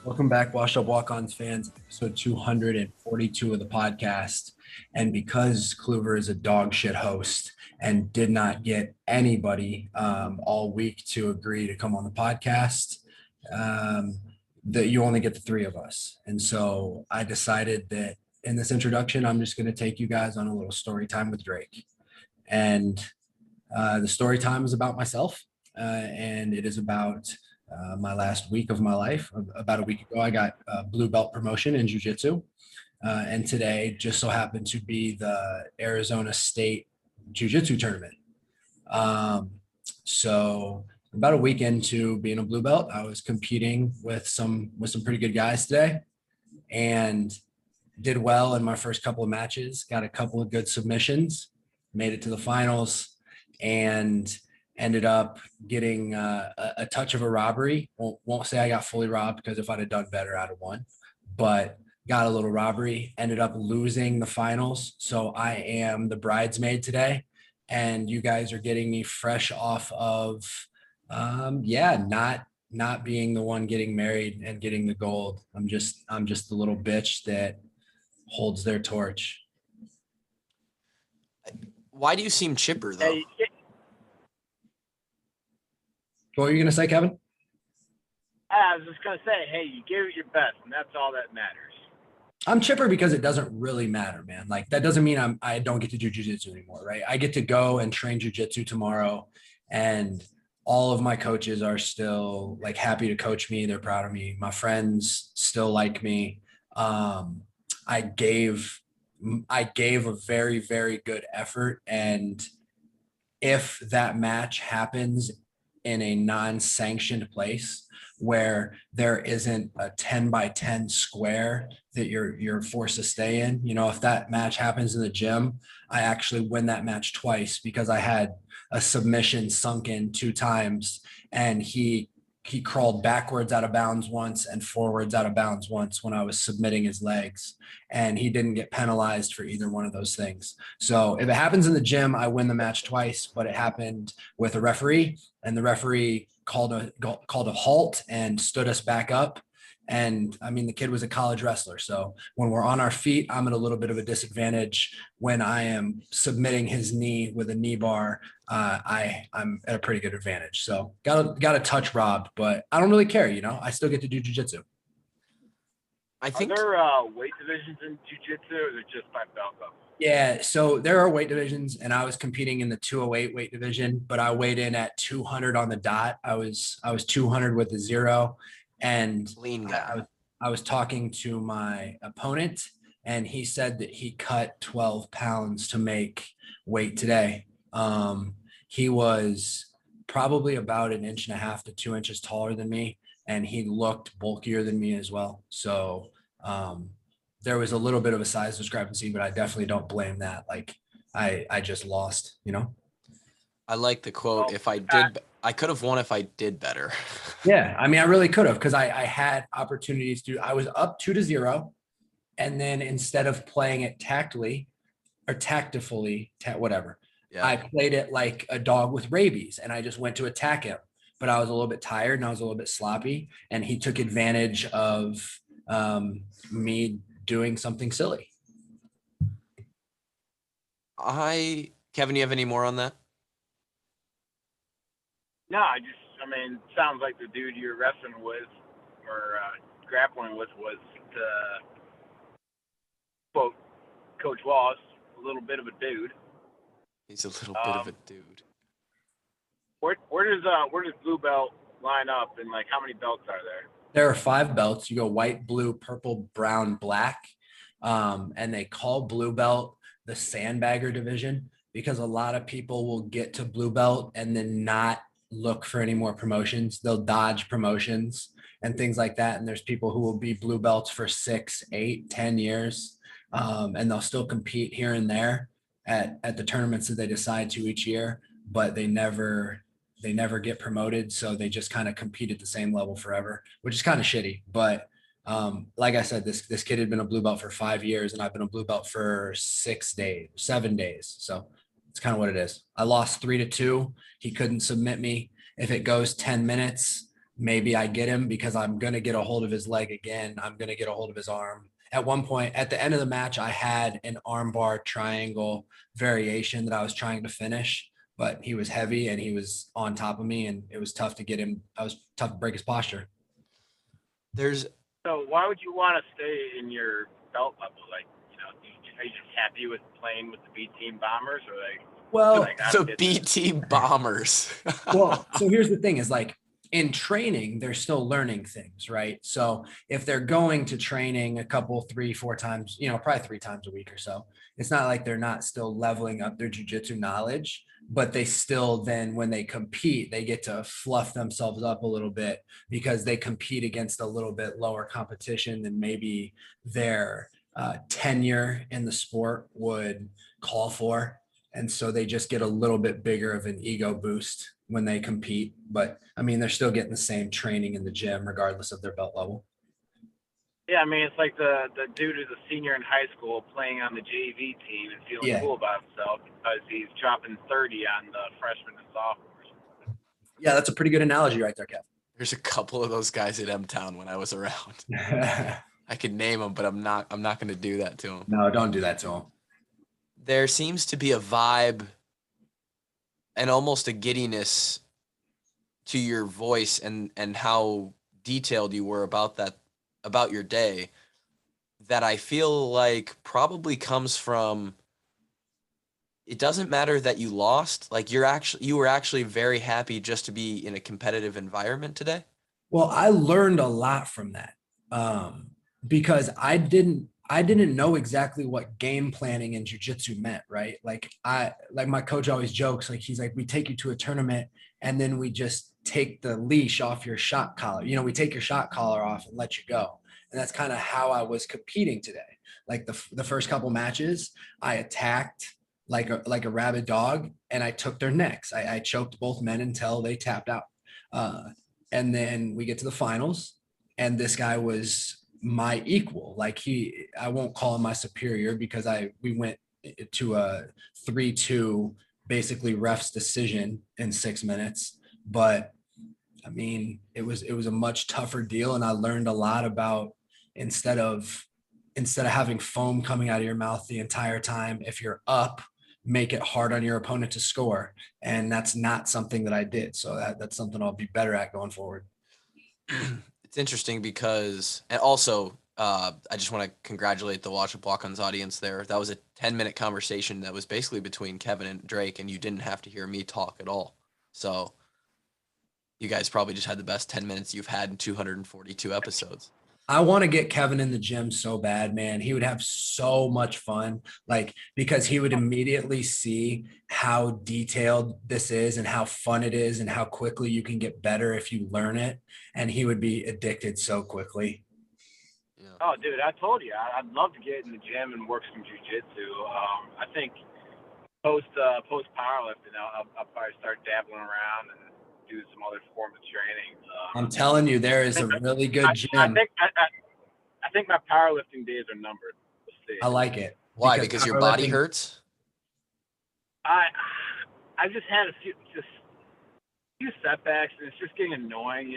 Welcome back, Washed Up Walk-Ons fans, episode 242 of the podcast. And because Kluver is a dog shit host and did not get anybody all week to agree to come on the podcast, that you only get the three of us. And so I decided that in this introduction, I'm just going to take you guys on a little story time with Drake. And the story time is about myself, and it is about my last week of my life. About a week ago, I got a blue belt promotion in Jujitsu. And today just so happened to be the Arizona State Jiu-Jitsu tournament. So about a week into being a blue belt, I was competing with some pretty good guys today and did well in my first couple of matches, got a couple of good submissions, made it to the finals, and ended up getting a touch of a robbery. Won't say I got fully robbed, because if I'd have done better, I'd have won, but got a little robbery, ended up losing the finals. So I am the bridesmaid today, and you guys are getting me fresh off of, not being the one getting married and getting the gold. I'm just the little bitch that holds their torch. Why do you seem chipper, though? What were you going to say, Kevin? I was just going to say, hey, you gave it your best, and that's all that matters. I'm chipper because it doesn't really matter, man. Like, that doesn't mean I don't get to do jiu-jitsu anymore, right? I get to go and train jiu-jitsu tomorrow, and all of my coaches are still like happy to coach me. They're proud of me. My friends still like me. I gave a very, very good effort. And if that match happens in a non-sanctioned place where there isn't a 10 by 10 square that you're forced to stay in, if that match happens in the gym, I actually win that match twice, because I had a submission sunk in 2 times, and he crawled backwards out of bounds once and forwards out of bounds once when I was submitting his legs, and he didn't get penalized for either one of those things. So if it happens in the gym, I win the match twice, but it happened with a referee, and the referee called a halt and stood us back up. And I mean, the kid was a college wrestler. So when we're on our feet, I'm at a little bit of a disadvantage. When I am submitting his knee with a knee bar, I'm at a pretty good advantage. So got a touch robbed, but I don't really care. I still get to do jiu-jitsu. Are there weight divisions in jiu-jitsu, or is it just by belt level? Yeah, so there are weight divisions, and I was competing in the 208 weight division, but I weighed in at 200 on the dot. I was 200 with a 0. And lean guy. I was talking to my opponent, and he said that he cut 12 pounds to make weight today. He was probably about 1.5 to 2 inches taller than me, and he looked bulkier than me as well. So there was a little bit of a size discrepancy, but I definitely don't blame that. Like, I just lost, I like the quote, I could have won if I did better. Yeah, I mean, I really could have, because I had opportunities I was up 2-0, and then instead of playing it tactfully, whatever, yeah, I played it like a dog with rabies, and I just went to attack him. But I was a little bit tired, and I was a little bit sloppy, and he took advantage of me doing something silly. Kevin, you have any more on that? No, sounds like the dude you're wrestling with or grappling with was, quote, Coach Wallace, a little bit of a dude. He's a little bit of a dude. Where does blue belt line up, and like how many belts are there? There are 5 belts. You go white, blue, purple, brown, black, and they call blue belt the sandbagger division, because a lot of people will get to blue belt and then not look for any more promotions. They'll dodge promotions and things like that. And there's people who will be blue belts for 6, 8, 10 years. And they'll still compete here and there at the tournaments that they decide to each year, but they never get promoted. So they just kind of compete at the same level forever, which is kind of shitty. But like I said, this kid had been a blue belt for 5 years and I've been a blue belt for 7 days. So it's kind of what it is. I lost 3-2. He couldn't submit me. If it goes 10 minutes, maybe I get him because I'm going to get a hold of his leg again. I'm going to get a hold of his arm. At one point, at the end of the match, I had an armbar triangle variation that I was trying to finish, but he was heavy and he was on top of me and it was tough to get him. I was tough to break his posture. So why would you want to stay in your belt level? Like, are you just happy with playing with the B team Bombers, or like? Well, the B team Bombers. Well, so here's the thing: is like in training, they're still learning things, right? So if they're going to training a couple, 3, 4 times, probably 3 times a week or so, it's not like they're not still leveling up their jujitsu knowledge, but they still then when they compete, they get to fluff themselves up a little bit because they compete against a little bit lower competition than maybe their tenure in the sport would call for. And so they just get a little bit bigger of an ego boost when they compete. But I mean, they're still getting the same training in the gym, regardless of their belt level. Yeah, I mean, it's like the dude who's a senior in high school playing on the JV team and feeling cool about himself because he's dropping 30 on the freshmen and sophomores. Yeah, that's a pretty good analogy right there, Kev. There's a couple of those guys at M-Town when I was around. I could name them, but I'm not going to do that to them. No, don't do that to them. There seems to be a vibe and almost a giddiness to your voice and how detailed you were about your day that I feel like probably comes from, it doesn't matter that you lost. Like you were actually very happy just to be in a competitive environment today. Well, I learned a lot from that because I didn't know exactly what game planning in jiu-jitsu meant, right? Like my coach always jokes, like he's like, we take you to a tournament and then we just take the leash off your shot collar. We take your shot collar off and let you go. And that's kind of how I was competing today. Like the first couple matches, I attacked like a rabid dog and I took their necks. I choked both men until they tapped out. And then we get to the finals and this guy was my equal. Like I won't call him my superior because we went to a 3-2, basically ref's decision in 6 minutes. But I mean, it was a much tougher deal. And I learned a lot about instead of having foam coming out of your mouth the entire time, if you're up, make it hard on your opponent to score. And that's not something that I did. So that's something I'll be better at going forward. It's interesting because, and also, I just want to congratulate the Watch Up Walk-Ons audience there. That was a 10-minute conversation that was basically between Kevin and Drake, and you didn't have to hear me talk at all. So you guys probably just had the best 10 minutes you've had in 242 episodes. I want to get Kevin in the gym so bad, man. He would have so much fun, like, because he would immediately see how detailed this is and how fun it is and how quickly you can get better if you learn it. And he would be addicted so quickly. Yeah. Oh, dude, I told you, I'd love to get in the gym and work some jujitsu. I think post powerlifting, I'll probably start dabbling around and do some other forms of training. I'm telling you, there is a really good gym. I think my powerlifting days are numbered. We'll see. I like it. Why? Because your body hurts? I just had a few setbacks, and it's just getting annoying,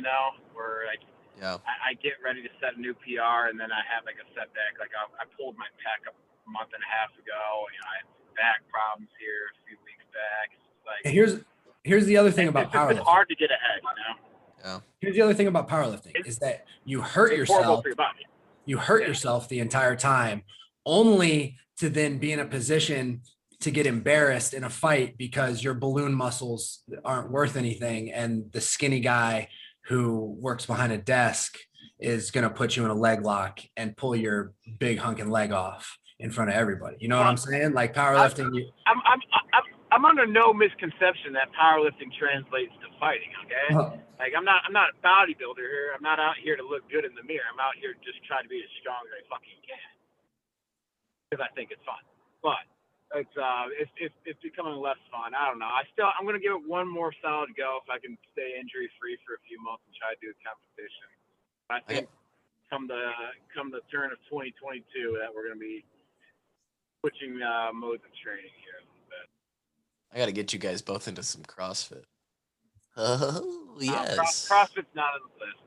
where like I get ready to set a new PR, and then I have like a setback. Like I pulled my pec a month and a half ago. I had back problems here a few weeks back. It's like, and here's the other thing about powerlifting. It's hard to get ahead, Yeah. Here's the other thing about powerlifting is that you hurt yourself. For your body. You hurt yourself the entire time, only to then be in a position to get embarrassed in a fight because your balloon muscles aren't worth anything. And the skinny guy who works behind a desk is going to put you in a leg lock and pull your big hunking leg off in front of everybody. You know what I'm saying? Like powerlifting. I'm under no misconception that powerlifting translates to fighting. Okay, like I'm not a bodybuilder here. I'm not out here to look good in the mirror. I'm out here just trying to be as strong as I fucking can because I think it's fun. But it's becoming less fun. I don't know. I'm gonna give it one more solid go if I can stay injury free for a few months and try to do a competition. I think come the turn of 2022 that we're gonna be switching modes of training here a little bit. I got to get you guys both into some CrossFit. Oh, yes. CrossFit's not on the list,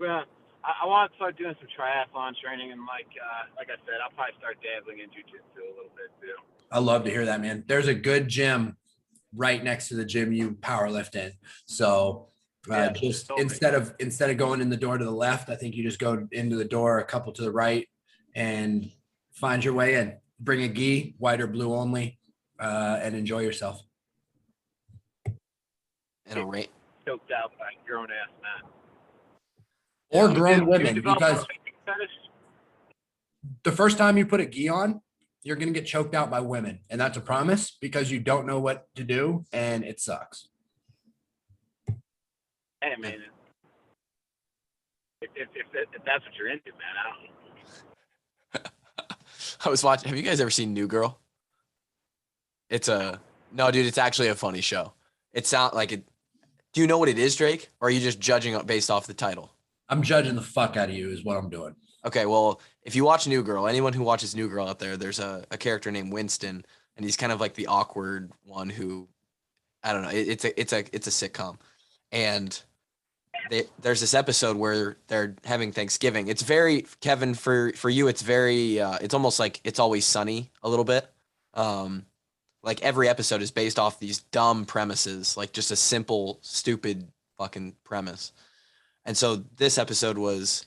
man. I want to start doing some triathlon training, and like I said, I'll probably start dabbling in jujitsu a little bit too. I love to hear that, man. There's a good gym right next to the gym you powerlift in. So just instead of going in the door to the left, I think you just go into the door, a couple to the right, and find your way in. Bring a gi, white or blue only, and enjoy yourself. And a rate. Choked out by a grown ass man. Or grown women, because the first time you put a gi on, you're going to get choked out by women. And that's a promise, because you don't know what to do and it sucks. Hey, man. If that's what you're into, man, I don't know. I was watching. Have you guys ever seen New Girl? No, dude, it's actually a funny show. It sounds like it. Do you know what it is, Drake? Or are you just judging based off the title? I'm judging the fuck out of you is what I'm doing. Okay, well, if you watch New Girl, anyone who watches New Girl out there, there's a character named Winston, and he's kind of like the awkward one who, I don't know. It's a sitcom, and there's this episode where they're having Thanksgiving. It's very, Kevin, for you, it's very, it's almost like It's Always Sunny a little bit. Like every episode is based off these dumb premises, like just a simple, stupid fucking premise. And so this episode was,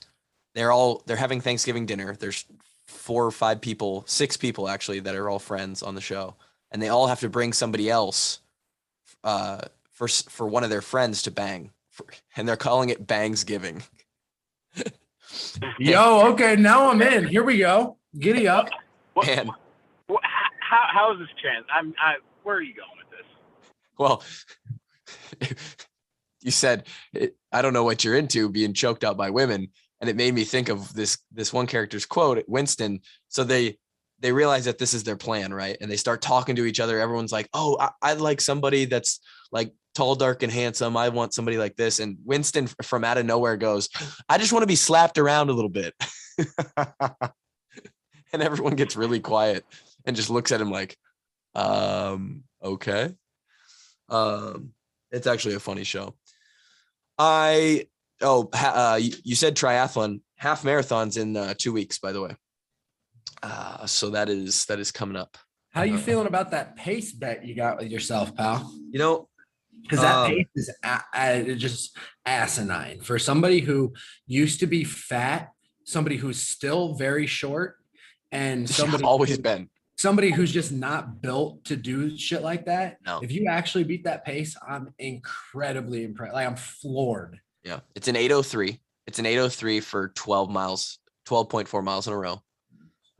they're having Thanksgiving dinner. There's 4 or 5 people, 6 people actually, that are all friends on the show. And they all have to bring somebody else for one of their friends to bang. And they're calling it Bangsgiving. Yo, okay, now I'm in. Here we go. Giddy up. And how is this trans? Where are you going with this? Well, you said, I don't know what you're into, being choked out by women. And it made me think of this one character's quote, Winston. So they realize that this is their plan, right? And they start talking to each other. Everyone's like, oh, I'd like somebody that's like tall, dark, and handsome. I want somebody like this. And Winston from out of nowhere goes, I just want to be slapped around a little bit. And everyone gets really quiet and just looks at him like, okay. It's actually a funny show. You said triathlon, half marathons in 2 weeks, by the way. So that is coming up. How you feeling about that pace bet you got with yourself, pal? You know, because that pace is just asinine for somebody who used to be fat, somebody who's still very short, and somebody who's just not built to do shit like that. No. If you actually beat that pace, I'm incredibly impressed. Like, I'm floored. Yeah. It's an 8:03. It's an 8:03 for 12 miles, 12.4 miles in a row.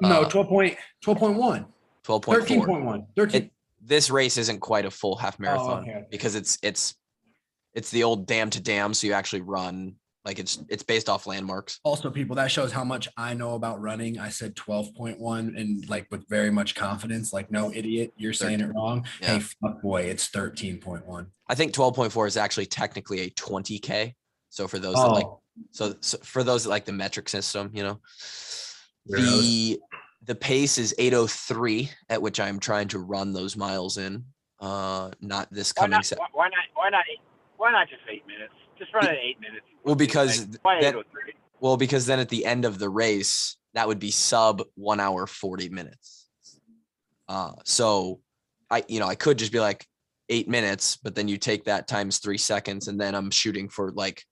No, 12.1. 12.4. 13.1. 13. This race isn't quite a full half marathon because it's the old dam to dam. So you actually run, like it's based off landmarks. Also, people, that shows how much I know about running. I said 12.1 and like with very much confidence, like, no, idiot, you're saying it wrong. Yeah. Hey, fuck boy, it's 13.1. I think 12.4 is actually technically a 20K. So for those that like, so for those that like the metric system, you know, the pace is 8:03 at which I'm trying to run those miles in. Not this coming. Why not just 8 minutes? Just run it 8 minutes. Well, because because then at the end of the race, that would be sub 1 hour 40 minutes. So I could just be like 8 minutes, but then you take that times 3 seconds, and then I'm shooting for like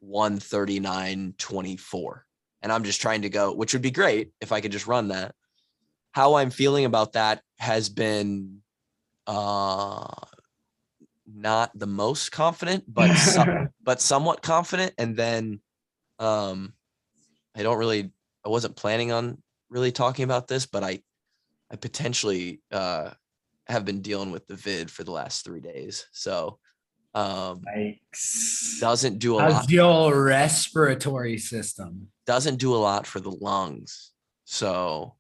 1:39.24. And I'm just trying to go, which would be great if I could just run that. How I'm feeling about that has been not the most confident, but but somewhat confident. And then I wasn't planning on really talking about this, but I potentially have been dealing with the vid for the last 3 days. So Yikes. doesn't do a How's lot. your respiratory system? Doesn't do a lot for the lungs. So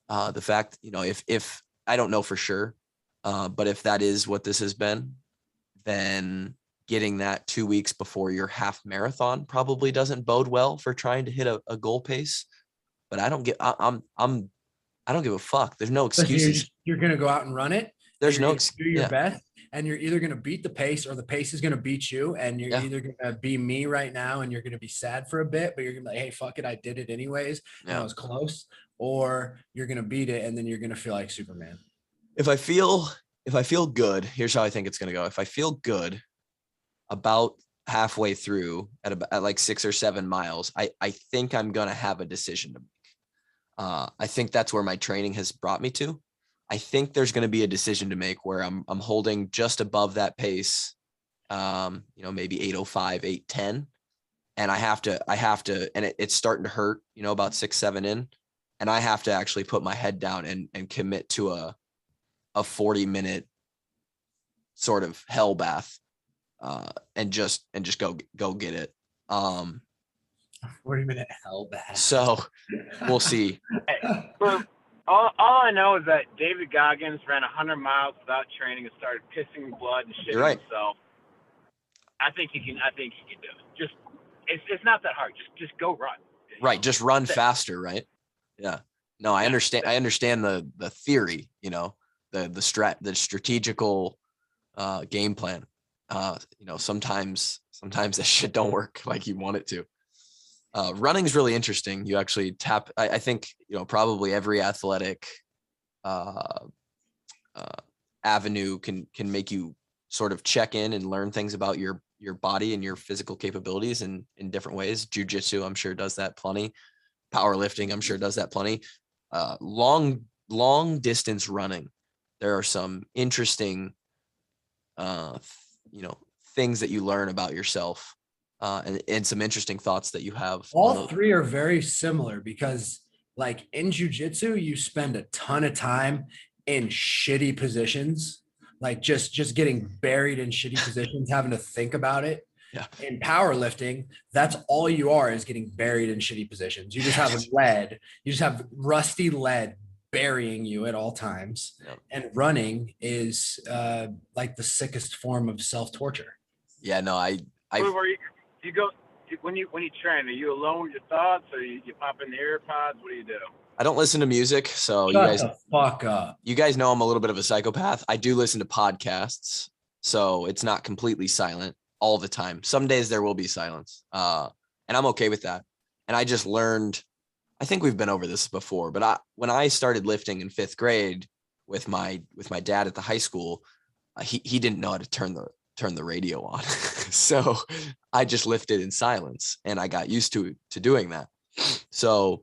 the fact, if I don't know for sure, but if that is what this has been, then getting that 2 weeks before your half marathon probably doesn't bode well for trying to hit a goal pace. But I don't give a fuck. There's no excuses. You're gonna go out and run it. There's no do your best, and you're either gonna beat the pace or the pace is gonna beat you. And you're either gonna be me right now, and you're gonna be sad for a bit, but you're gonna be like, hey, fuck it, I did it anyways. And I was close. Or you're gonna beat it, and then you're gonna feel like Superman. If I feel good, here's how I think it's gonna go. If I feel good about halfway through at like 6 or 7 miles, I think I'm gonna have a decision to make. I think that's where my training has brought me to. I think there's going to be a decision to make where I'm holding just above that pace, maybe 8:05, 8:10. And I have to, and it's starting to hurt, about 6, 7 in. And I have to actually put my head down and commit to a 40-minute sort of hell bath, and just go get it. 40-minute hell bath. So we'll see. Hey, all I know is that David Goggins ran 100 miles without training and started pissing blood and shitting himself. I think he can do it. Just it's not that hard. Just go run. Right, just run faster, right? Yeah. No, I understand. I understand the theory, the strategical game plan. Sometimes that shit don't work like you want it to. Running is really interesting. You actually tap, I think, probably every athletic avenue can make you sort of check in and learn things about your body and your physical capabilities in different ways. Jujitsu, I'm sure, does that plenty. Powerlifting, I'm sure, does that plenty. Long distance running, there are some interesting, things that you learn about yourself. And some interesting thoughts that you have. All three are very similar because, like, in jujitsu, you spend a ton of time in shitty positions, like just getting buried in shitty positions, having to think about it. Yeah. In powerlifting, that's all you are, is getting buried in shitty positions. You just have lead. You just have rusty lead burying you at all times. Yep. And running is like the sickest form of self-torture. Yeah, no, you go when you train, are you alone with your thoughts, or you pop in the AirPods? What do you do? I don't listen to music, so Shut the fuck up. You guys know I'm a little bit of a psychopath. I do listen to podcasts, so it's not completely silent all the time. Some days there will be silence, and I'm okay with that. And I just learned, I think we've been over this before, but when I started lifting in 5th grade with my dad at the high school, he didn't know how to turn the radio on. So I just lifted in silence, and I got used to doing that. So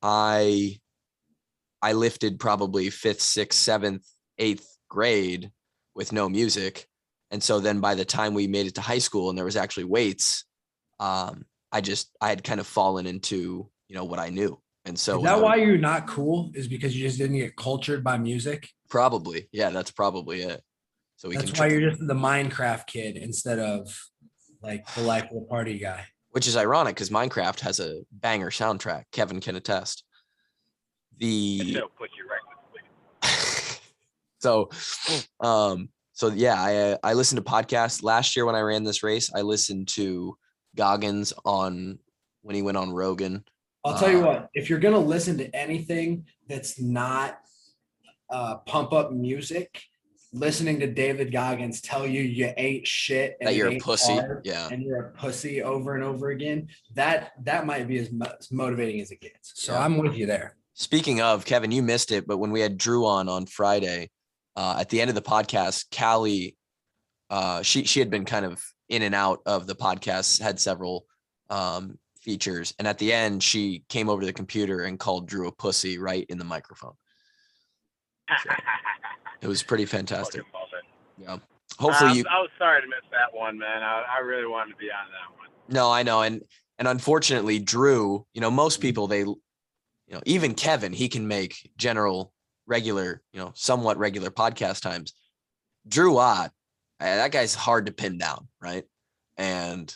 I lifted probably 5th, 6th, 7th, 8th grade with no music. And so then by the time we made it to high school and there was actually weights, I had kind of fallen into, what I knew. And so is that why you're not cool? Is because you just didn't get cultured by music? Probably. Yeah, that's probably it. So that's why you're just the Minecraft kid instead of like the life of the party guy. Which is ironic because Minecraft has a banger soundtrack. Kevin can attest. Put you right. So yeah, I listened to podcasts last year when I ran this race. I listened to Goggins when he went on Rogan. I'll tell you what, if you're going to listen to anything that's not pump up music, listening to David Goggins tell you ain't shit and that you're a pussy, and you're a pussy over and over again, that might be as motivating as it gets. So I'm with you there. Speaking of, Kevin, you missed it, but when we had Drew on Friday, at the end of the podcast, Callie, she had been kind of in and out of the podcast, had several features, and at the end, she came over to the computer and called Drew a pussy right in the microphone. So, it was pretty fantastic. Yeah. Hopefully I was sorry to miss that one, man. I really wanted to be on that one. No, I know. And unfortunately, Drew, most people, even Kevin, he can make general regular, somewhat regular podcast times, Drew Ott, that guy's hard to pin down, right? And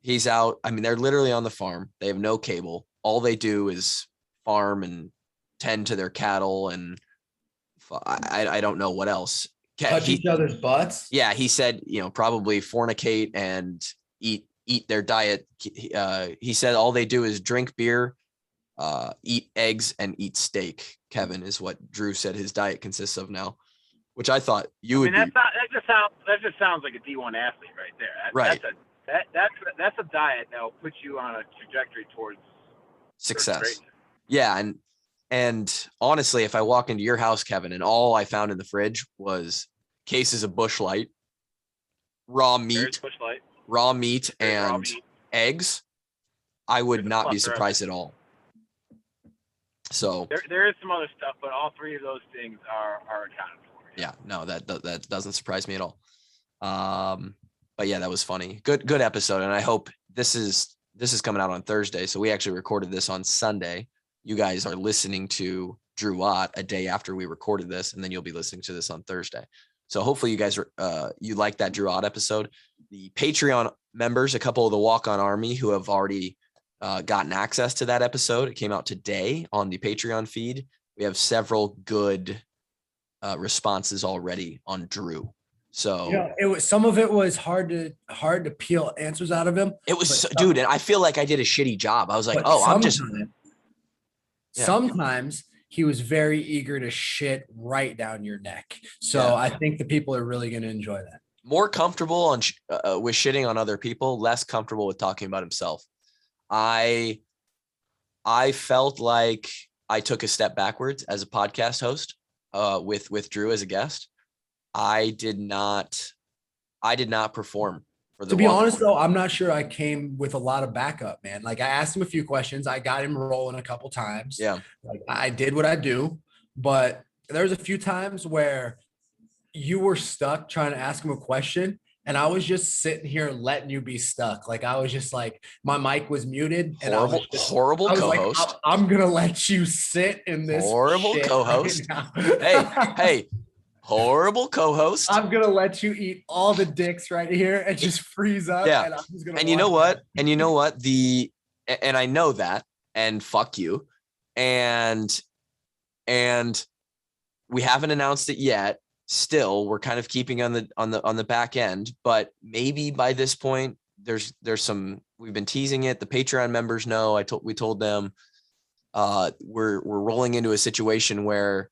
he's out. I mean, they're literally on the farm. They have no cable. All they do is farm and tend to their cattle, and I don't know what else. Touch each other's butts. Yeah, he said, probably fornicate and eat their diet. He said all they do is drink beer, eat eggs, and eat steak. Kevin, is what Drew said his diet consists of now, which I thought would. That just sounds like a D1 athlete right there. Right. That's a diet that will put you on a trajectory towards success. Yeah, and honestly, if I walk into your house, Kevin, and all I found in the fridge was cases of Busch Light, raw meat, and eggs, I would not be surprised at all. So there is some other stuff, but all three of those things are accounted for. Yeah, no, that doesn't surprise me at all. But yeah, that was funny. Good episode, and I hope this is coming out on Thursday. So we actually recorded this on Sunday. You guys are listening to Drew Ott a day after we recorded this, and then you'll be listening to this on Thursday. So hopefully you guys you like that Drew Ott episode. The Patreon members, a couple of the Walk-On Army who have already gotten access to that episode. It came out today on the Patreon feed. We have several good responses already on Drew. So some of it was hard to peel answers out of him. It was, dude, and I feel like I did a shitty job. I was like, sometimes he was very eager to shit right down your neck. So I think the people are really going to enjoy that. More comfortable on with shitting on other people, less comfortable with talking about himself. I felt like I took a step backwards as a podcast host with Drew as a guest. I did not perform. To be honest, though, I'm not sure I came with a lot of backup, man. Like I asked him a few questions. I got him rolling a couple times. Yeah. Like I did what I do, but there's a few times where you were stuck trying to ask him a question. And I was just sitting here letting you be stuck. Like I was just like, my mic was muted. And horrible co-host. Like, I'm going to let you sit in this horrible co-host. Right hey. Horrible co-host. I'm gonna let you eat all the dicks right here and just freeze up. Yeah. And I'm just gonna. And you know what? And you know what? And I know that. And fuck you. And we haven't announced it yet. Still, we're kind of keeping on the back end. But maybe by this point, there's some. We've been teasing it. The Patreon members know. We told them. We're rolling into a situation where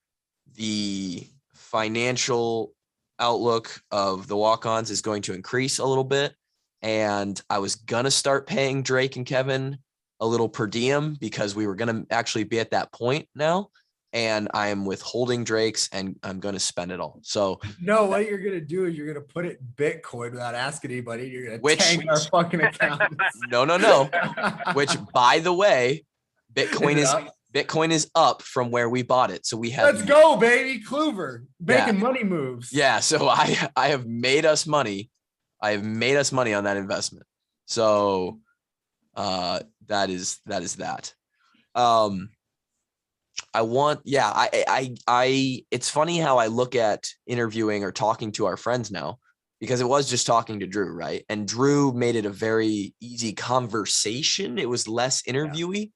the financial outlook of the walk-ons is going to increase a little bit. And I was going to start paying Drake and Kevin a little per diem because we were going to actually be at that point now. And I am withholding Drake's and I'm going to spend it all. So no, what you're going to do is you're going to put it in Bitcoin without asking anybody. You're going to tank our fucking accounts. No. Which, by the way, Bitcoin is up from where we bought it. So we have. Let's go, baby. Kluver making money moves. Yeah. So I have made us money. I have made us money on that investment. So that is that. It's funny how I look at interviewing or talking to our friends now, because it was just talking to Drew, right? And Drew made it a very easy conversation. It was less interviewee.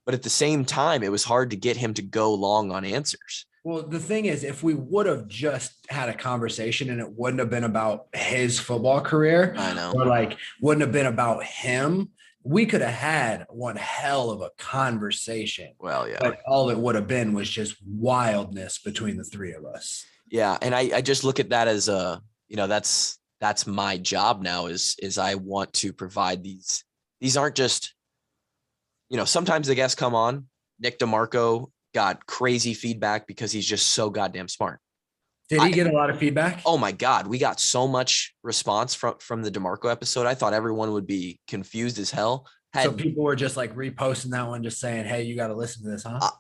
But at the same time, it was hard to get him to go long on answers. Well, the thing is, if we would have just had a conversation and it wouldn't have been about his football career, I know, or like wouldn't have been about him, we could have had one hell of a conversation. Well, yeah. But all it would have been was just wildness between the three of us. Yeah. And I just look at that as that's my job now is I want to provide these aren't just, sometimes the guests come on. Nick Dimarco got crazy feedback because he's just so goddamn smart. Did he get a lot of feedback? Oh my God. We got so much response from the Dimarco episode. I thought everyone would be confused as hell. So people were just like reposting that one, just saying, hey, you got to listen to this, huh?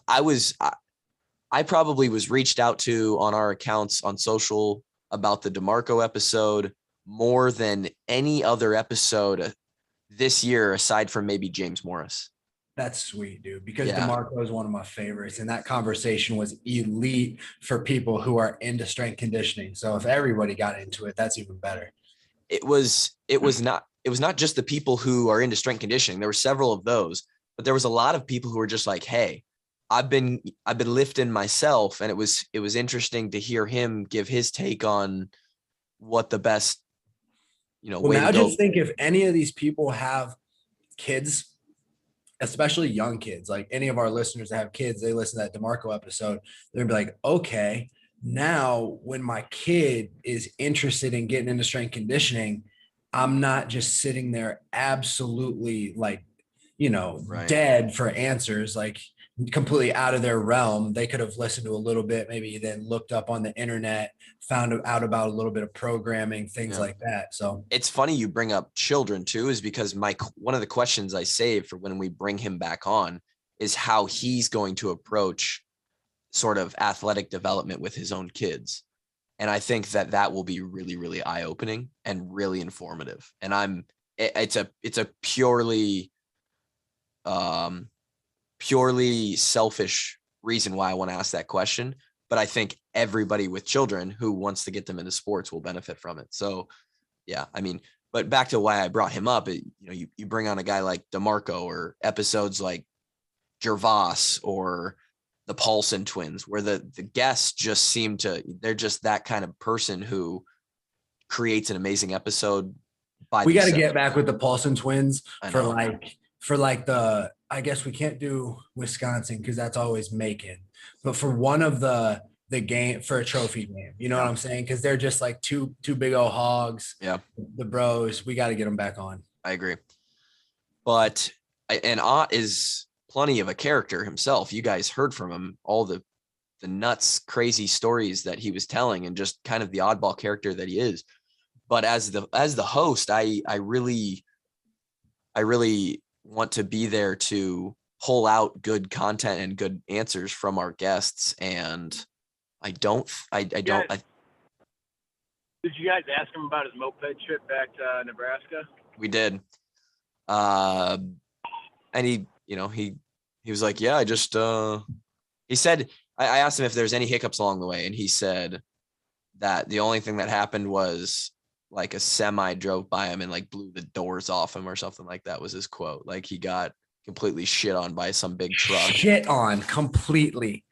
I probably was reached out to on our accounts on social about the Dimarco episode more than any other episode this year, aside from maybe James Morris. That's sweet, dude, because Yeah. Dimarco is one of my favorites. And that conversation was elite for people who are into strength conditioning. So if everybody got into it, that's even better. It was not just the people who are into strength conditioning. There were several of those, but there was a lot of people who were just like, hey, I've been lifting myself. And it was interesting to hear him give his take on what the best, Well, now just think if any of these people have kids, especially young kids, like any of our listeners that have kids, they listen to that Dimarco episode, they're gonna be like, okay, now when my kid is interested in getting into strength conditioning, I'm not just sitting there absolutely like, dead for answers, like completely out of their realm. They could have listened to a little bit, maybe then looked up on the internet, found out about a little bit of programming, things like that. So it's funny you bring up children too, is because one of the questions I saved for when we bring him back on is how he's going to approach sort of athletic development with his own kids. And I think that will be really, really eye-opening and really informative. And it's a purely selfish reason why I want to ask that question. But I think everybody with children who wants to get them into sports will benefit from it. So yeah, I mean, but back to why I brought him up, you bring on a guy like Dimarco or episodes like Gervais or the Paulson twins, where the guests just seem to, they're just that kind of person who creates an amazing episode. We got to get back with the Paulson twins for the, I guess we can't do Wisconsin because that's always Macon, but for one of the game, for a trophy game, you know what I'm saying? Because they're just like two big old hogs. Yeah, the bros. We got to get them back on. I agree. But and Ott is plenty of a character himself. You guys heard from him all the nuts, crazy stories that he was telling, and just kind of the oddball character that he is. But as the host, I really want to be there to pull out good content and good answers from our guests. And I don't. Did you guys ask him about his moped trip back to Nebraska? We did. And he was like, yeah, I just, he said, I asked him if there's any hiccups along the way. And he said that the only thing that happened was like a semi drove by him and like blew the doors off him or something like that was his quote. Like he got completely shit on by some big truck. Shit on completely.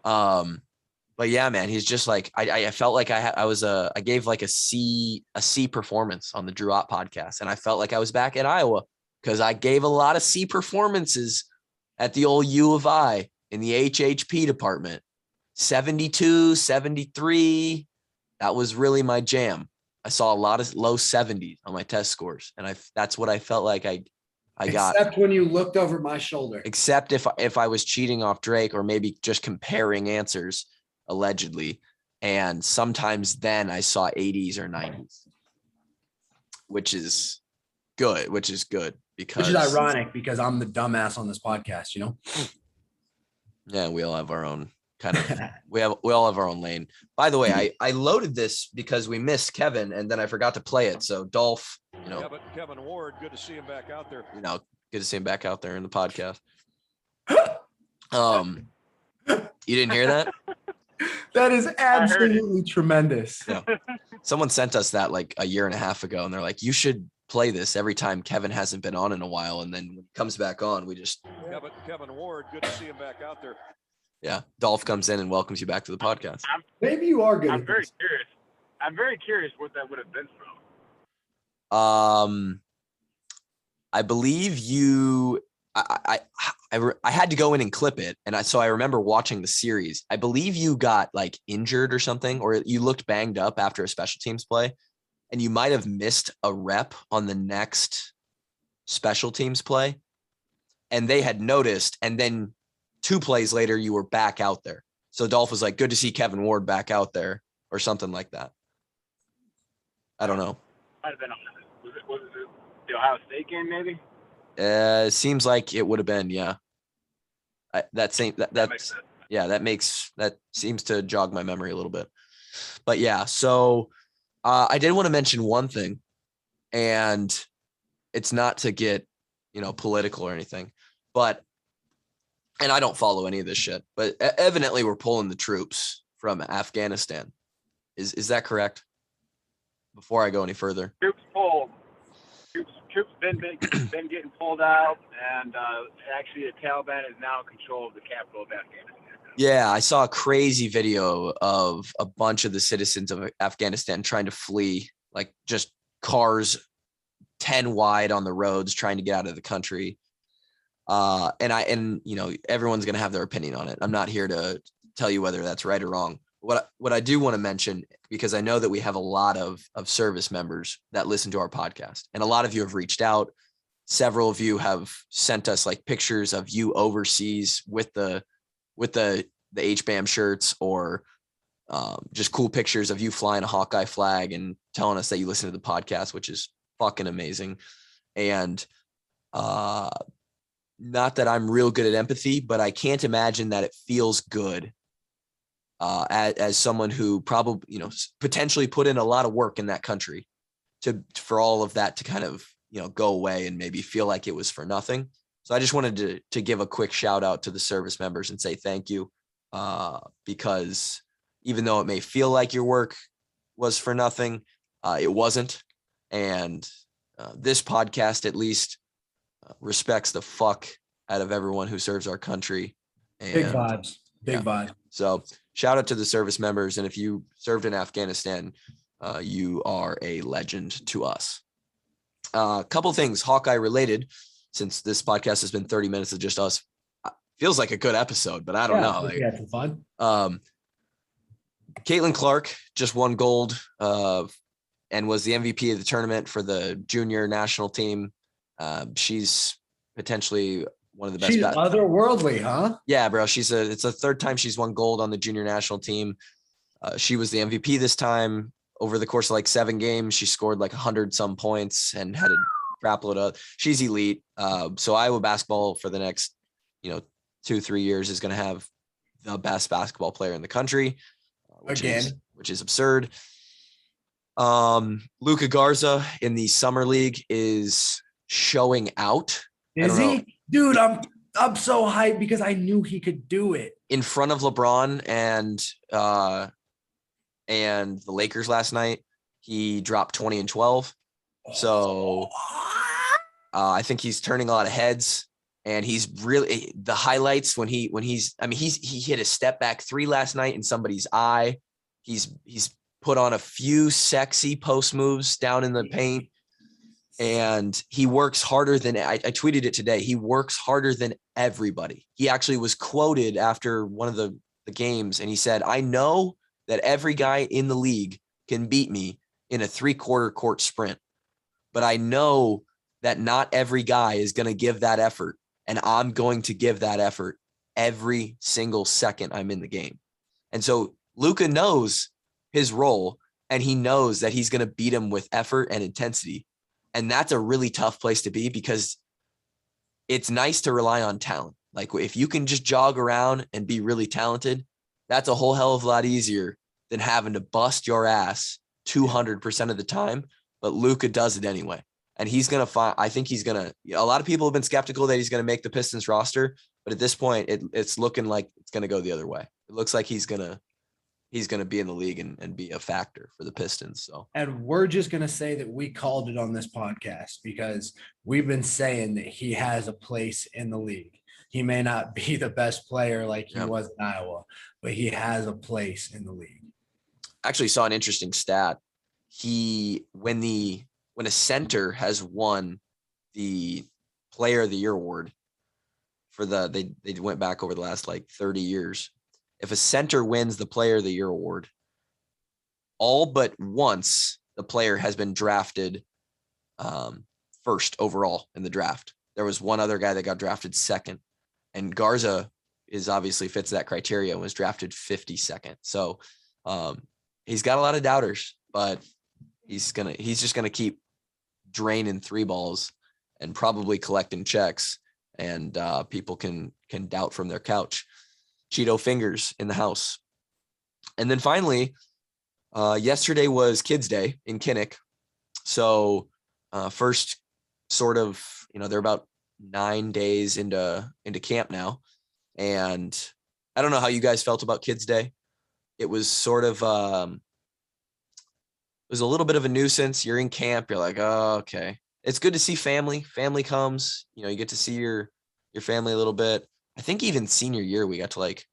But yeah, man, he's just like, I felt like I gave like a C performance on the Drew Ott podcast. And I felt like I was back in Iowa because I gave a lot of C performances at the old U of I in the HHP department. 72, 73. That was really my jam. I saw a lot of low 70s on my test scores. And that's what I felt like I got. Except when you looked over my shoulder. Except if I was cheating off Drake or maybe just comparing answers, allegedly. And sometimes then I saw 80s or 90s, which is good because. Which is ironic because I'm the dumbass on this podcast, you know? Yeah, we all have our own kind of, we all have our own lane. By the way, I loaded this because we missed Kevin and then I forgot to play it. So Dolph, Kevin Ward, good to see him back out there. Good to see him back out there in the podcast. You didn't hear that? That is absolutely tremendous. Yeah. Someone sent us that like a year and a half ago and they're like, you should play this every time Kevin hasn't been on in a while. And then when he comes back on, we just. Kevin Ward, good to see him back out there. Yeah. Dolph comes in and welcomes you back to the podcast. Maybe you are good. I'm very curious. I'm very curious what that would have been from. I believe you. I had to go in and clip it. And so I remember watching the series. I believe you got like injured or something, or you looked banged up after a special teams play and you might've missed a rep on the next special teams play. And they had noticed. And then 2 plays later, you were back out there. So Dolph was like, good to see Kevin Ward back out there or something like that. I don't know. Might have been. Was it the Ohio State game maybe? Seems like it would have been, yeah. That seems to jog my memory a little bit. But yeah, so I did want to mention one thing, and it's not to get, political or anything, and I don't follow any of this shit, but evidently we're pulling the troops from Afghanistan. Is that correct? Before I go any further. Troops pulled. Troops been getting pulled out, and actually the Taliban is now in control of the capital of Afghanistan. Yeah, I saw a crazy video of a bunch of the citizens of Afghanistan trying to flee, like just cars 10 wide on the roads trying to get out of the country. And you know, everyone's going to have their opinion on it. I'm not here to tell you whether that's right or wrong. What I do want to mention, because I know that we have a lot of service members that listen to our podcast, and a lot of you have reached out. Several of you have sent us like pictures of you overseas with the HBAM shirts, or just cool pictures of you flying a Hawkeye flag and telling us that you listen to the podcast, which is fucking amazing. And not that I'm real good at empathy, but I can't imagine that it feels good as someone who probably, you know, potentially put in a lot of work in that country for all of that to kind of, you know, go away and maybe feel like it was for nothing. So I just wanted to give a quick shout out to the service members and say thank you, because even though it may feel like your work was for nothing, it wasn't. And this podcast at least respects the fuck out of everyone who serves our country. And, big vibes. Big vibes. So shout out to the service members. And if you served in Afghanistan, you are a legend to us. A couple things Hawkeye related, since this podcast has been 30 minutes of just us. Feels like a good episode, but I don't know. Like, yeah, some fun. Caitlyn Clark just won gold and was the MVP of the tournament for the junior national team. She's potentially one of the best. She's otherworldly, huh? Yeah, bro. It's the third time she's won gold on the junior national team. She was the MVP this time. Over the course of like 7 games, she scored like 100 some points and had a crap load up. She's elite. So Iowa basketball for the next, 2-3 years is going to have the best basketball player in the country, which is absurd. Luka Garza in the summer league is showing out. Is he? Dude, I'm so hyped because I knew he could do it. In front of LeBron and the Lakers last night, he dropped 20 and 12. So I think he's turning a lot of heads, and he's really the highlights when he hit a step back 3 last night in somebody's eye. He's put on a few sexy post moves down in the paint, and he works harder than I tweeted it today. He works harder than everybody. He actually was quoted after one of the games, and he said, "I know that every guy in the league can beat me in a 3/4 court sprint, but I know that not every guy is going to give that effort, and I'm going to give that effort every single second I'm in the game." And so Luka knows his role, and he knows that he's going to beat him with effort and intensity. And that's a really tough place to be, because it's nice to rely on talent. Like if you can just jog around and be really talented, that's a whole hell of a lot easier than having to bust your ass 200% of the time. But Luka does it anyway. And he's going to find, I think he's going to, a lot of people have been skeptical that he's going to make the Pistons roster, but at this point it's looking like it's going to go the other way. It looks like he's going to be in the league and be a factor for the Pistons. So, and we're just going to say that we called it on this podcast because we've been saying that he has a place in the league. He may not be the best player like he was in Iowa, but he has a place in the league. I actually saw an interesting stat. When a center has won the Player of the Year award for they went back over the last like 30 years. If a center wins the Player of the Year award, all but once the player has been drafted first overall in the draft. There was one other guy that got drafted second, and Garza obviously fits that criteria and was drafted 52nd. So he's got a lot of doubters, but he's just gonna keep draining 3 balls and probably collecting checks, and people can doubt from their couch. Cheeto fingers in the house. And then finally, yesterday was Kids Day in Kinnick. So first sort of, they're about 9 days into camp now. And I don't know how you guys felt about Kids Day. It was sort of, it was a little bit of a nuisance. You're in camp. You're like, oh, okay. It's good to see family. Family comes, you get to see your family a little bit. I think even senior year, we got to like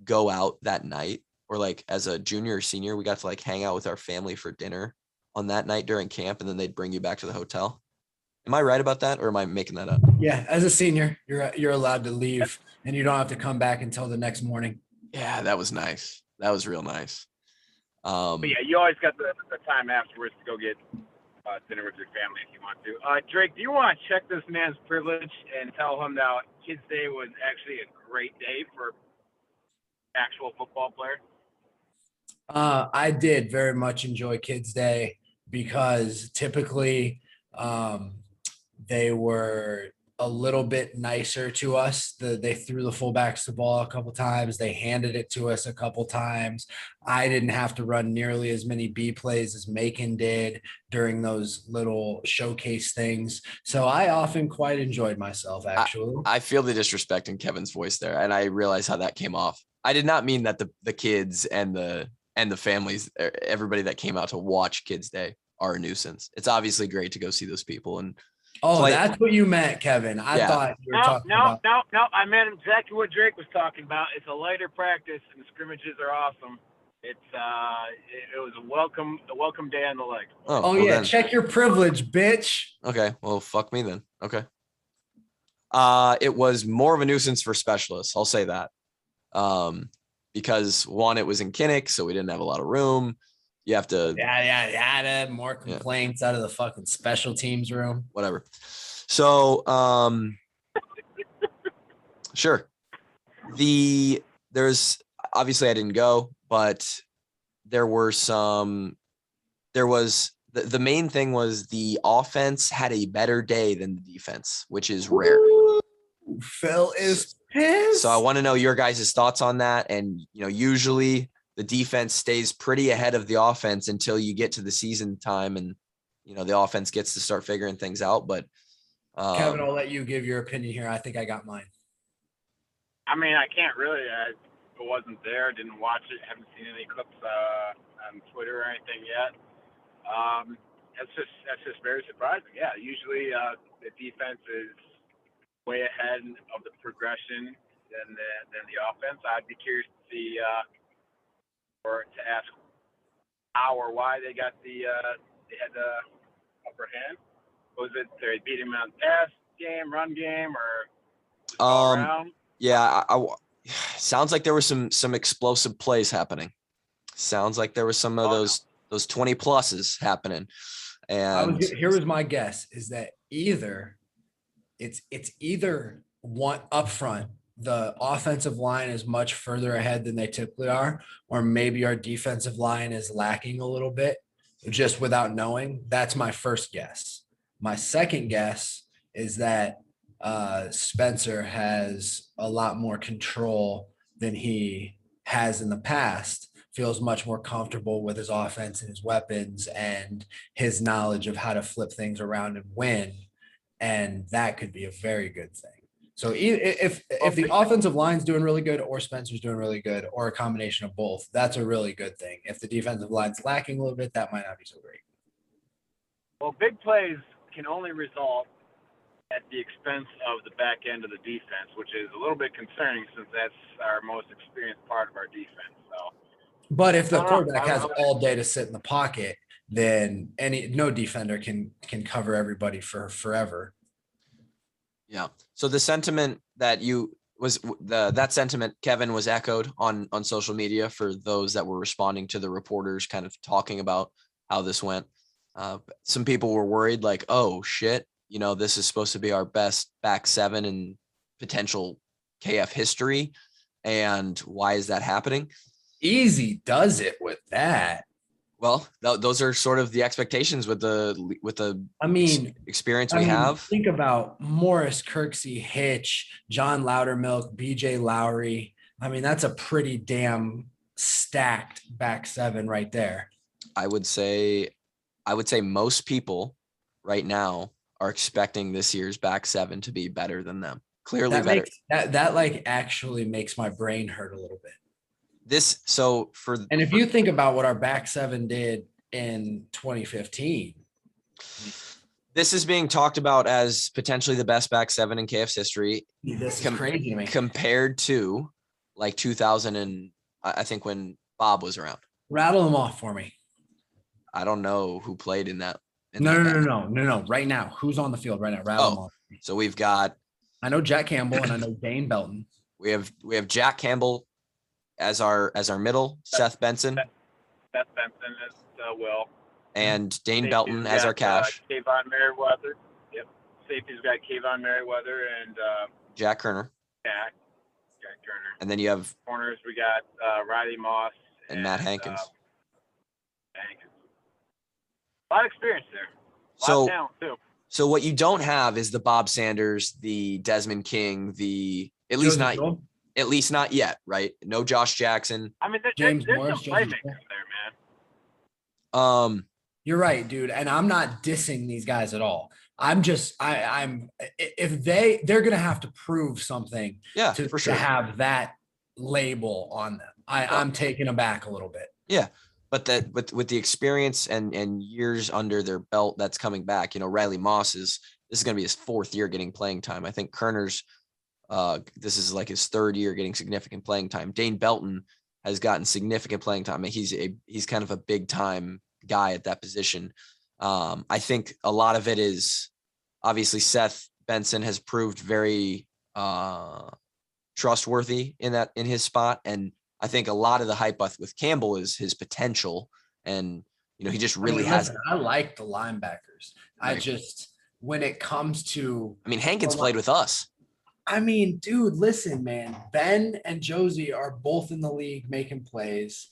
go out that night, or like as a junior or senior, we got to like hang out with our family for dinner on that night during camp, and then they'd bring you back to the hotel. Am I right about that, or am I making that up? Yeah, as a senior, you're allowed to leave, and you don't have to come back until the next morning. Yeah, that was nice. That was real nice. But yeah, you always got the time afterwards to go get dinner with your family if you want to. Drake, do you want to check this man's privilege and tell him that Kids Day was actually a great day for actual football player? I did very much enjoy Kids Day because typically they were a little bit nicer to us. They threw the fullbacks the ball a couple times. They handed it to us a couple times. I didn't have to run nearly as many B plays as Macon did during those little showcase things. So I often quite enjoyed myself, actually. I feel the disrespect in Kevin's voice there, and I realize how that came off. I did not mean that the kids and the families, everybody that came out to watch Kids Day, are a nuisance. It's obviously great to go see those people and that's what you meant, Kevin. I thought you were talking about. No. I meant exactly what Drake was talking about. It's a lighter practice, and the scrimmages are awesome. It was a welcome day on the leg. Oh well, yeah, then. Check your privilege, bitch. Okay, well, fuck me then. Okay. It was more of a nuisance for specialists. I'll say that. Because one, it was in Kinnick, so we didn't have a lot of room. You have to. Yeah. More complaints out of the fucking special teams room. Whatever. So, sure. There's obviously I didn't go, but there was the main thing was the offense had a better day than the defense, which is rare. Ooh, Phil is pissed. So I want to know your guys' thoughts on that. And, usually the defense stays pretty ahead of the offense until you get to the season time and, the offense gets to start figuring things out. But Kevin, I'll let you give your opinion here. I think I got mine. I mean, I can't really. I wasn't there, didn't watch it, haven't seen any clips on Twitter or anything yet. That's just very surprising. Yeah, usually the defense is way ahead of the progression than the offense. I'd be curious to see or to ask how or why they got they had the upper hand. Was it they beat him on pass game, run game, or all around? Yeah, sounds like there was some explosive plays happening. Sounds like there was some of those 20 pluses happening. And here was my guess is that it's either one up front, the offensive line is much further ahead than they typically are, or maybe our defensive line is lacking a little bit just without knowing. That's my first guess. My second guess is that Spencer has a lot more control than he has in the past, feels much more comfortable with his offense and his weapons and his knowledge of how to flip things around and win. And that could be a very good thing. So if the offensive line's doing really good or Spencer's doing really good or a combination of both, that's a really good thing. If the defensive line's lacking a little bit, that might not be so great. Well, big plays can only result at the expense of the back end of the defense, which is a little bit concerning since that's our most experienced part of our defense. So, but if the quarterback has all day to sit in the pocket, then no defender can cover everybody for forever. Yeah. So the sentiment that that sentiment, Kevin, was echoed on social media for those that were responding to the reporters kind of talking about how this went. Some people were worried like, oh shit, this is supposed to be our best back seven in potential KF history. And why is that happening? Easy does it with that. Well, those are sort of the expectations with the experience we have. Think about Morris, Kirksey, Hitch, John Loudermilk, BJ Lowry. I mean, that's a pretty damn stacked back seven right there. I would say most people right now are expecting this year's back seven to be better than them. Clearly That better. makes that like actually makes my brain hurt a little bit. And if you think about what our back seven did in 2015, this is being talked about as potentially the best back seven in KF's history. This is crazy to me. Compared to like 2000 and I think when Bob was around. Rattle them off for me. I don't know who played in that. No. Right now, who's on the field right now? Rattle them off. So we've got. I know Jack Campbell and I know Dane Belton. We have Jack Campbell as our middle. Seth Benson. Seth Benson is Will. And Dane Belton as our cash. Kayvon Merriweather. Yep. Safety's got Kayvon Merriweather and Jack Kerner. Jack Kerner. And then you have corners. We got Riley Moss and Matt Hankins. A lot of experience there. A lot of talent too. So what you don't have is the Bob Sanders, the Desmond King, at least not yet, right? No Josh Jackson. I mean, there's some playmakers there, man. You're right, dude. And I'm not dissing these guys at all. I'm just if they're gonna have to prove something to have that label on them. I'm taken aback a little bit. Yeah. But with the experience and years under their belt that's coming back, Riley Moss this is going to be his fourth year getting playing time. I think Kerner's this is like his third year getting significant playing time. Dane Belton has gotten significant playing time. I mean, he's kind of a big time guy at that position. I think a lot of it is obviously Seth Benson has proved very trustworthy in his spot, and I think a lot of the hype with Campbell is his potential, and he just really has. I like the linebackers. Right. When it comes to, Hankins played with us. Dude, listen, man. Ben and Josie are both in the league making plays.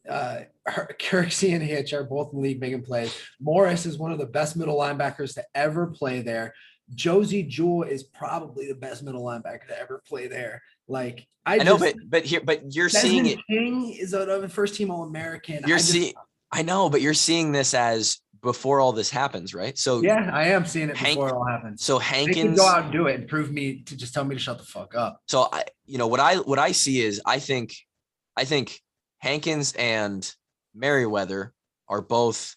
Kirksey and Hitch are both in the league making plays. Morris is one of the best middle linebackers to ever play there. Josie Jewell is probably the best middle linebacker to ever play there. Like I know, but you're seeing it. King is a first team All-American. I know, but you're seeing this as before all this happens, right? So yeah, I am seeing it before it all happens. So Hankins go out and do it and prove me to just tell me to shut the fuck up. So what I see is I think Hankins and Merriweather are both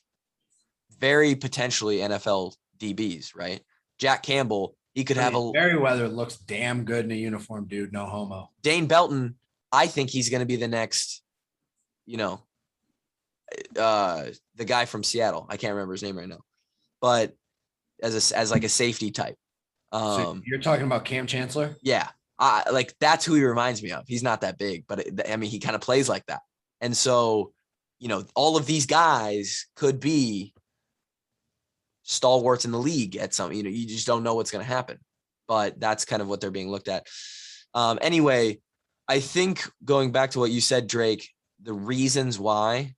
very potentially NFL DBs, right? Jack Campbell, he could have Merriweather looks damn good in a uniform, dude. No homo. Dane Belton, I think he's going to be the next, the guy from Seattle. I can't remember his name right now, but as like a safety type. So you're talking about Cam Chancellor? Yeah. Like that's who he reminds me of. He's not that big, but he kind of plays like that. And so, all of these guys could be stalwarts in the league at some, you just don't know what's going to happen, but that's kind of what they're being looked at. Anyway, I think going back to what you said, Drake, the reasons why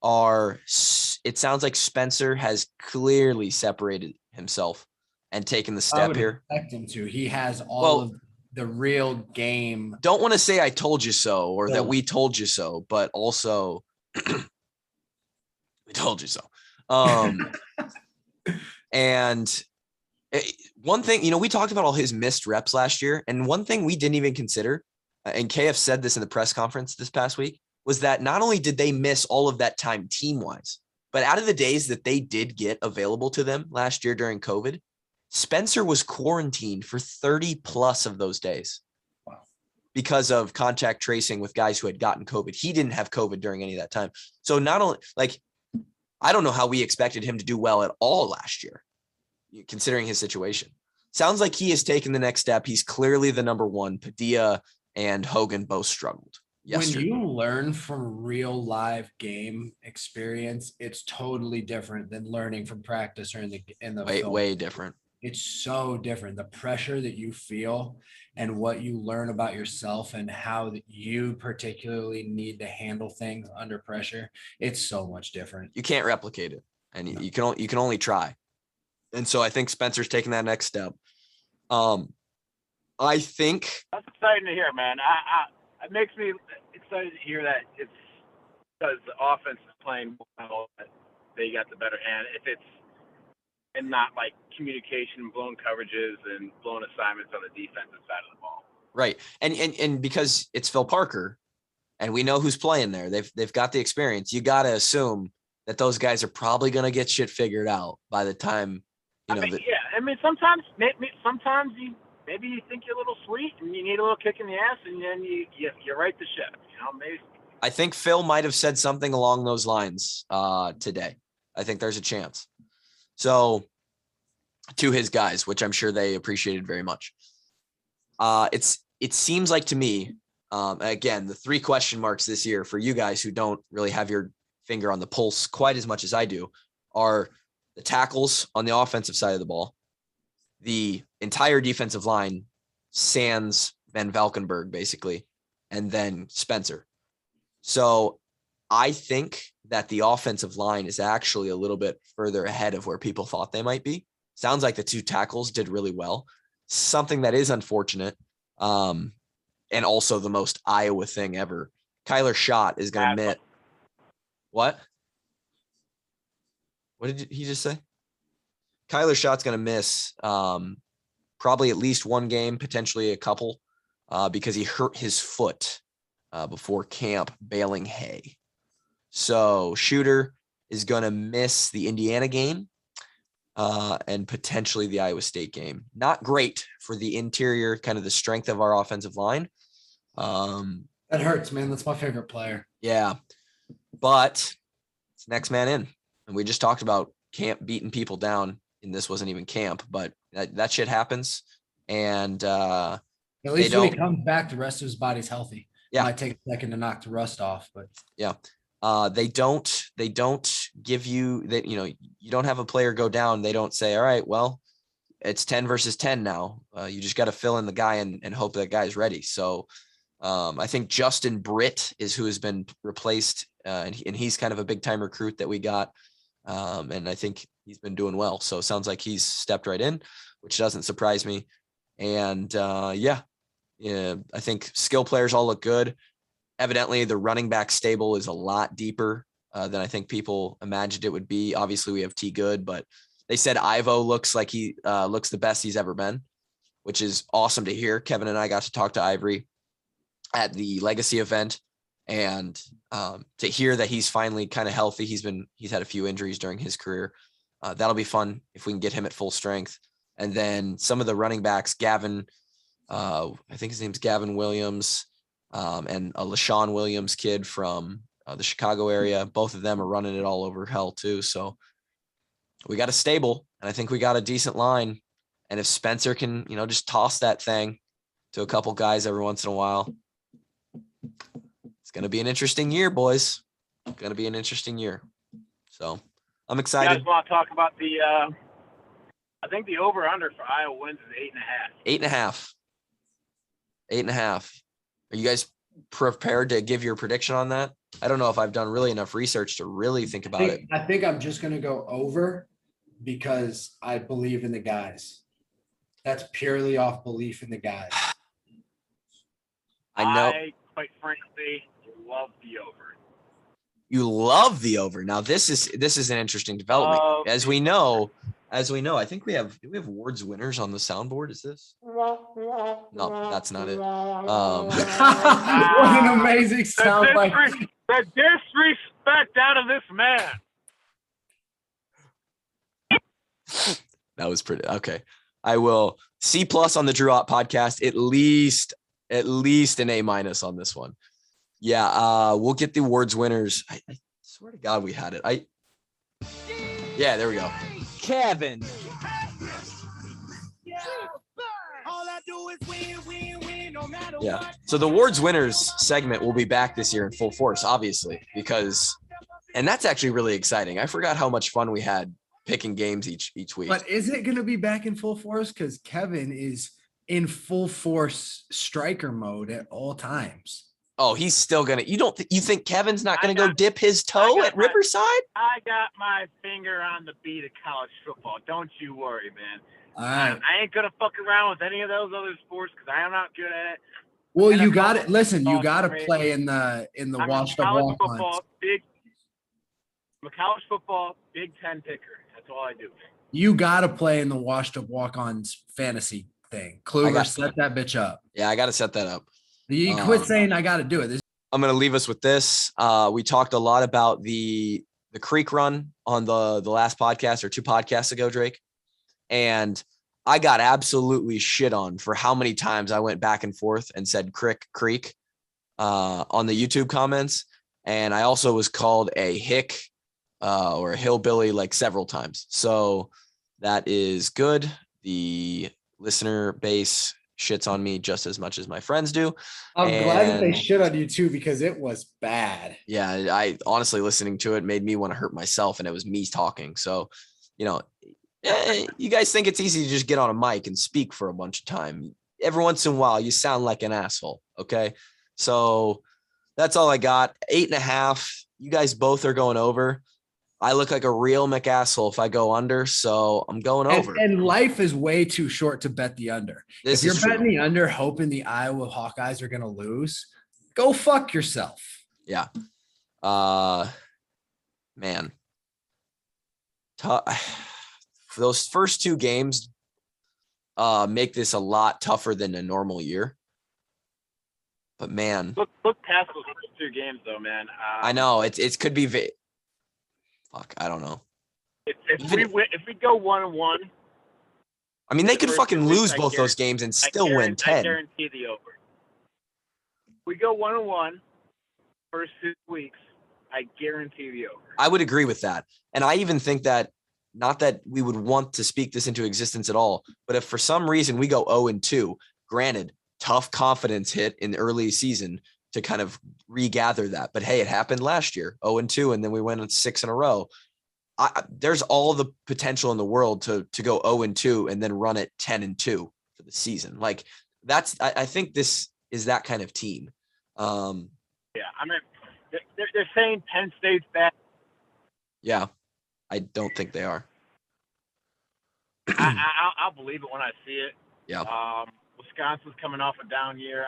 it sounds like Spencer has clearly separated himself and taken the step here. I would expect him to. He has all of the real game. Don't want to say I told you so or that we told you so, but also we told you so. And one thing, we talked about all his missed reps last year. And one thing we didn't even consider, and KF said this in the press conference this past week, was that not only did they miss all of that time team-wise, but out of the days that they did get available to them last year during COVID, Spencer was quarantined for 30 plus of those days. Wow. Because of contact tracing with guys who had gotten COVID. He didn't have COVID during any of that time. So not only I don't know how we expected him to do well at all last year, considering his situation. Sounds like he has taken the next step. He's clearly the number one. Padilla and Hogan both struggled yesterday. When you learn from real live game experience, it's totally different than learning from practice or in the way different. It's so different. The pressure that you feel and what you learn about yourself and how you particularly need to handle things under pressure. It's so much different. You can't replicate it, and you can only try. And so I think Spencer's taking that next step. I think that's exciting to hear, man. It makes me excited to hear that it's because the offense is playing well, that they got the better hand. If it's and not like communication, blown coverages, and blown assignments on the defensive side of the ball. Right. And because it's Phil Parker and we know who's playing there, they've got the experience. You got to assume that those guys are probably going to get shit figured out by the time, you know. Sometimes you think you're a little sweet and you need a little kick in the ass, and then you right the ship. Maybe. I think Phil might have said something along those lines today. I think there's a chance. So to his guys, which I'm sure they appreciated very much. It seems like to me, again, the 3 question marks this year for you guys who don't really have your finger on the pulse quite as much as I do are the tackles on the offensive side of the ball, the entire defensive line, sans Van Valkenburg, basically, and then Spencer. So I think that the offensive line is actually a little bit further ahead of where people thought they might be. Sounds like the 2 tackles did really well. Something that is unfortunate, and also the most Iowa thing ever. Kyler Schott is going to admit. What? What did he just say? Kyler Schott's going to miss probably at least 1 game, potentially a couple, because he hurt his foot before camp baling hay. So Shooter is going to miss the Indiana game and potentially the Iowa State game. Not great for the interior, kind of the strength of our offensive line. That hurts, man. That's my favorite player. Yeah, but it's next man in. And we just talked about camp beating people down, and this wasn't even camp, but that shit happens. And at least when he comes back, the rest of his body's healthy. Yeah. It might take a second to knock the rust off, but yeah. They don't give you that, you don't have a player go down. They don't say, all right, well, it's 10 versus 10 now. You just got to fill in the guy and hope that guy's ready. So I think Justin Britt is who has been replaced, and he's kind of a big time recruit that we got. And I think he's been doing well. So it sounds like he's stepped right in, which doesn't surprise me. And I think skill players all look good. Evidently, the running back stable is a lot deeper than I think people imagined it would be. Obviously, we have T. Good, but they said Ivo looks like he looks the best he's ever been, which is awesome to hear. Kevin and I got to talk to Ivory at the Legacy event, and to hear that he's finally kind of healthy. He's had a few injuries during his career. That'll be fun if we can get him at full strength. And then some of the running backs, Gavin, I think his name's Gavin Williams, and a LaShawn Williams kid from the Chicago area. Both of them are running it all over hell too. So we got a stable, and I think we got a decent line. And if Spencer can, just toss that thing to a couple guys every once in a while, it's going to be an interesting year, boys. Going to be an interesting year. So I'm excited. You guys want to talk about I think the over-under for Iowa wins is 8.5. 8.5. 8.5. Are you guys prepared to give your prediction on that? I don't know if I've done really enough research to really think about it. I think I'm just going to go over because I believe in the guys. That's purely off belief in the guys. I know. I, quite frankly, love the over. You love the over. Now this is an interesting development. As we know, I think do we have awards winners on the soundboard? Is this? No, that's not it. What an amazing sound! The disrespect out of this man. That was pretty okay. I will C+ on the Drew Ott podcast. At least an A- on this one. Yeah, we'll get the awards winners. I swear to God, we had it. Yeah, there we go. Kevin. Yeah. So the awards winners segment will be back this year in full force, obviously, and that's actually really exciting. I forgot how much fun we had picking games each week. But is it going to be back in full force? Because Kevin is in full force striker mode at all times. Oh, he's still gonna. You think Kevin's not gonna go dip his toe at Riverside? I got my finger on the beat of college football. Don't you worry, man. All right. I ain't gonna fuck around with any of those other sports because I am not good at it. Well, you got it. Listen, you got to play in the watch the walk football, I'm a college football Big Ten picker. That's all I do. You got to play in the washed up walk-ons fantasy thing. Kluber, set that bitch up. Yeah, I got to set that up. You quit saying I got to do it. I'm going to leave us with this. We talked a lot about the creek run on the last podcast or 2 podcasts ago, Drake. And I got absolutely shit on for how many times I went back and forth and said creek on the YouTube comments. And I also was called a hick or a hillbilly like several times. So that is good. The listener base shits on me just as much as my friends do. I'm glad that they shit on you too, because it was bad. Yeah, I honestly, listening to it made me want to hurt myself, and it was me talking. So, you guys think it's easy to just get on a mic and speak for a bunch of time. Every once in a while, you sound like an asshole. Okay. So that's all I got. 8.5. You guys both are going over. I look like a real McAsshole if I go under, so I'm going over. And life is way too short to bet the under. If you're betting the under, hoping the Iowa Hawkeyes are going to lose, go fuck yourself. Yeah. Man. Those first 2 games make this a lot tougher than a normal year. But, man. Look past those first 2 games, though, man. I know. It could be fuck, I don't know. If we go 1-1, I mean, they could fucking lose both those games and still win 10. I guarantee the over. If we go 1-1 first 2 weeks, I guarantee the over. I would agree with that. And I even think that, not that we would want to speak this into existence at all, but if for some reason we go 0-2, granted, tough confidence hit in the early season to kind of regather that. But hey, it happened last year, 0-2, and then we went on 6 in a row. There's all the potential in the world to go 0-2 and then run it 10-2 for the season. Like I think this is that kind of team. Yeah, I mean, they're saying Penn State's bad. Yeah, I don't think they are. I'll believe it when I see it. Yeah. Wisconsin's coming off a down year.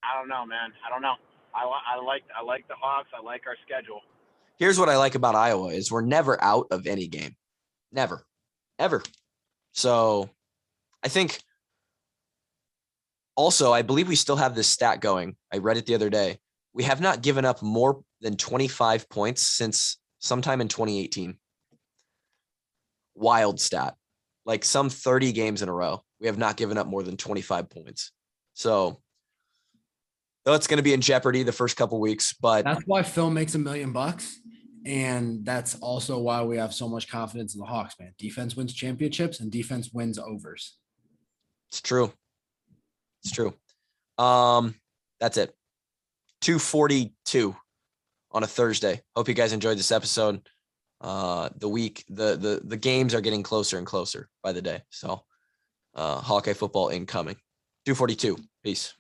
I don't know, man. I don't know. I like the Hawks. I like our schedule. Here's what I like about Iowa is we're never out of any game. Never. Ever. So I think also, I believe we still have this stat going. I read it the other day. We have not given up more than 25 points since sometime in 2018. Wild stat. Like some 30 games in a row. We have not given up more than 25 points. So though it's going to be in jeopardy the first couple weeks, but that's why Phil makes $1 million. And that's also why we have so much confidence in the Hawks, man. Defense wins championships and defense wins overs. It's true. It's true. That's it. 2:42 on a Thursday. Hope you guys enjoyed this episode. The games are getting closer and closer by the day. So Hawkeye football incoming. 2:42. Peace.